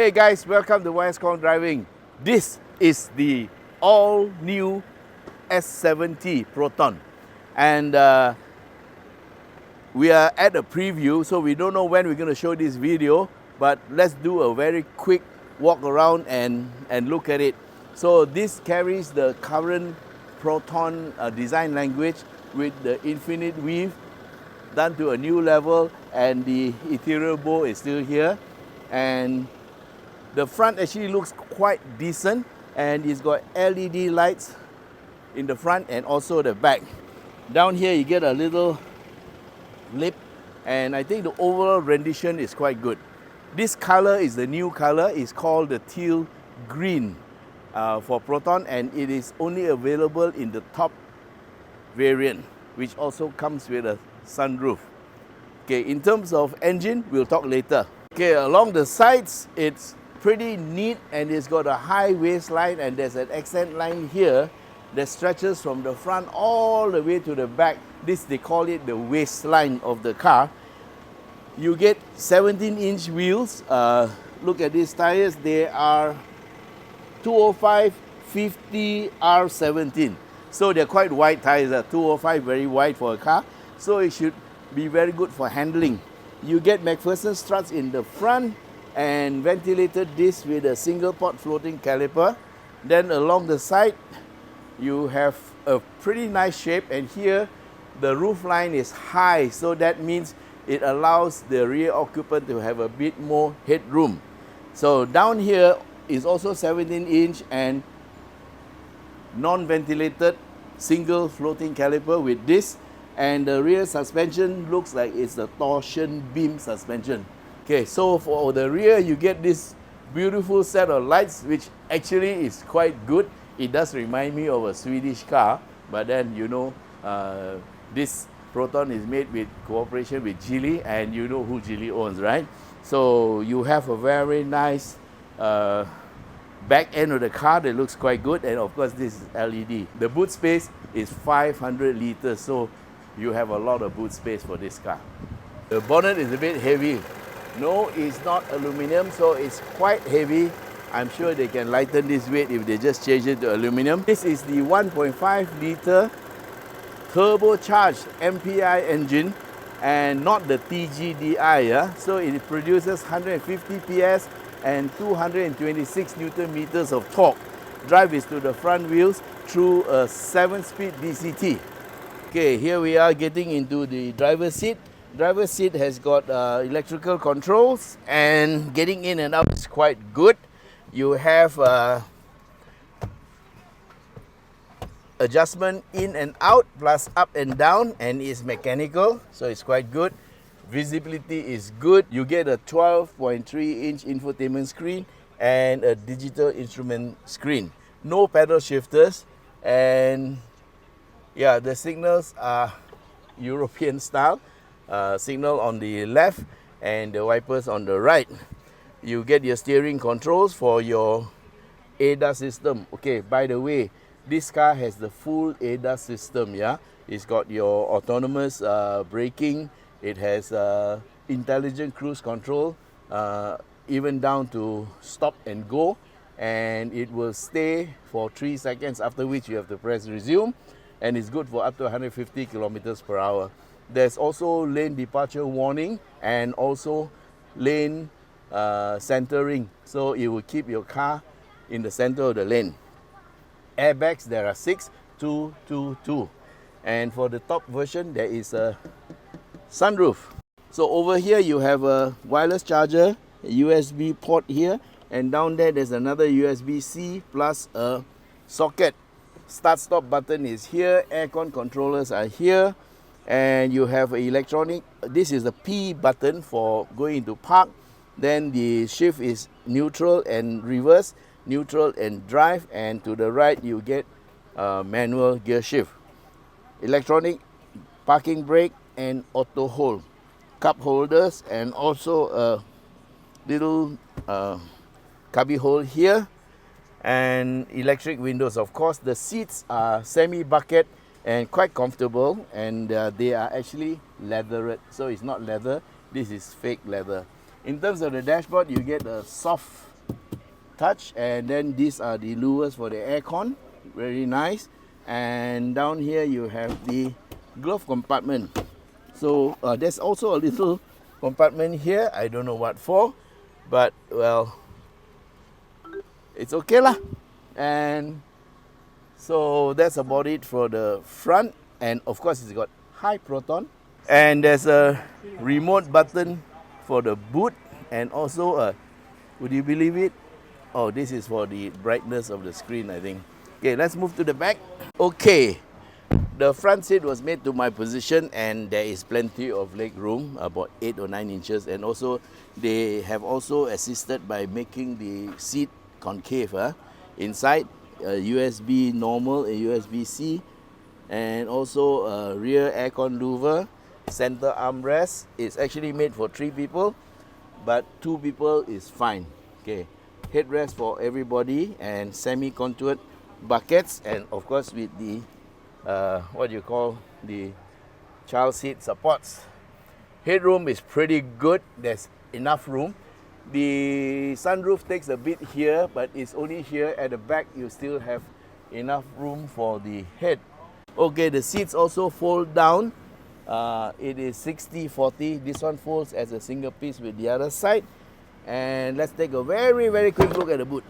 Hey guys, welcome to Khong Driving. This is the all-new S70 Proton. And we are at a preview, so we don't know when we're going to show this video, but let's do a very quick walk around and look at it. So this carries the current Proton design language with the infinite weave done to a new level, and the ethereal bow is still here. And the front actually looks quite decent, and it's got LED lights in the front and also the back. Down here you get a little lip, and I think the overall rendition is quite good. This color is the new color. It's called the teal green for Proton, and it is only available in the top variant, which also comes with a sunroof. Okay, in terms of engine, we'll talk later. Okay, along the sides, it's pretty neat, and it's got a high waistline, and there's an accent line here that stretches from the front all the way to the back. This, they call it the waistline of the car. You get 17-inch wheels. Look at these tires. They are 205/50 R17. So they're quite wide tires. 205, very wide for a car. So it should be very good for handling. You get McPherson struts in the front and ventilated disc with a single port floating caliper. Then along the side, you have a pretty nice shape, and here the roof line is high, so that means it allows the rear occupant to have a bit more headroom. So down here is also 17-inch and non-ventilated single floating caliper with disc, and the rear suspension looks like it's a torsion beam suspension. Okay, so for the rear you get this beautiful set of lights, which actually is quite good. It does remind me of a Swedish car, but then you know this Proton is made with cooperation with Geely, and you know who Geely owns, right? So you have a very nice back end of the car that looks quite good, and of course this is LED. The boot space is 500 liters, so you have a lot of boot space for this car. The bonnet is a bit heavy. No, it's not aluminum, so it's quite heavy. I'm sure they can lighten this weight if they just change it to aluminum. This is the 1.5-liter turbocharged MPI engine, and not the TGDi. Yeah? So it produces 150 PS and 226 Newton meters of torque. Drive is to the front wheels through a 7-speed DCT. Okay, here we are getting into the driver's seat. Driver's seat has got electrical controls, and getting in and out is quite good. You have adjustment in and out plus up and down, and it's mechanical, so it's quite good. Visibility is good. You get a 12.3-inch infotainment screen and a digital instrument screen. No pedal shifters, and yeah, the signals are European style. Signal on the left and the wipers on the right. You get your steering controls for your ADAS system. Okay, by the way, this car has the full ADAS system. Yeah, it's got your autonomous braking. It has intelligent cruise control, even down to stop and go, and it will stay for 3 seconds, after which you have to press resume, and it's good for up to 150 kilometers per hour. There's also lane departure warning, and also lane centering, so it will keep your car in the center of the lane. Airbags, there are 6, 2, 2, 2. And for the top version, there is a sunroof. So over here you have a wireless charger, a USB port here, and down there there's another USB-C plus a socket. Start-stop button is here, aircon controllers are here, and you have an electronic. This is the P button for going into park. Then the shift is neutral and reverse, neutral and drive, and to the right you get manual gear shift. Electronic parking brake and auto hold. Cup holders, and also a little cubby hole here, and electric windows. Of course, the seats are semi-bucket and quite comfortable, and they are actually leathered, so it's not leather, this is fake leather. In terms of the dashboard, you get a soft touch. And then these are the lures for the aircon, very nice. And down here you have the glove compartment. So there's also a little compartment here, I don't know what for, but well, it's okay lah. And so that's about it for the front. And of course it's got high Proton. And there's a remote button for the boot, and also would you believe it? Oh, this is for the brightness of the screen, I think. Okay, let's move to the back. Okay, the front seat was made to my position, and there is plenty of leg room, about 8 or 9 inches. And also they have also assisted by making the seat concave inside, a USB normal, a USB-C, and also a rear aircon louver, center armrest. It's actually made for 3 people, but 2 people is fine. Okay, headrest for everybody, and semi-contoured buckets, and of course with the what you call the child seat supports. Headroom is pretty good, there's enough room. The sunroof takes a bit here, but it's only here. At the back you still have enough room for the head. Okay, the seats also fold down. It is 60-40. This one folds as a single piece with the other side. And let's take a very quick look at the boot.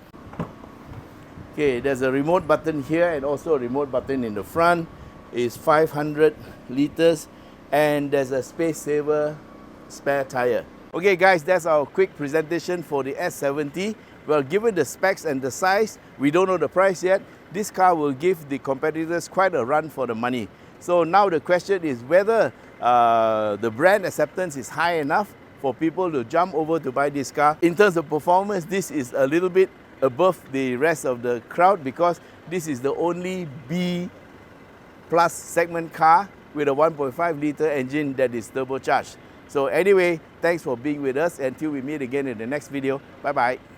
Okay, there's a remote button here and also a remote button in the front. It's 500 liters, and there's a space saver spare tire. Okay guys, that's our quick presentation for the S70. Well, given the specs and the size, we don't know the price yet. This car will give the competitors quite a run for the money. So now the question is whether the brand acceptance is high enough for people to jump over to buy this car. In terms of performance, this is a little bit above the rest of the crowd, because this is the only B plus segment car with a 1.5 liter engine that is turbocharged. So anyway, thanks for being with us. Until we meet again in the next video. Bye bye.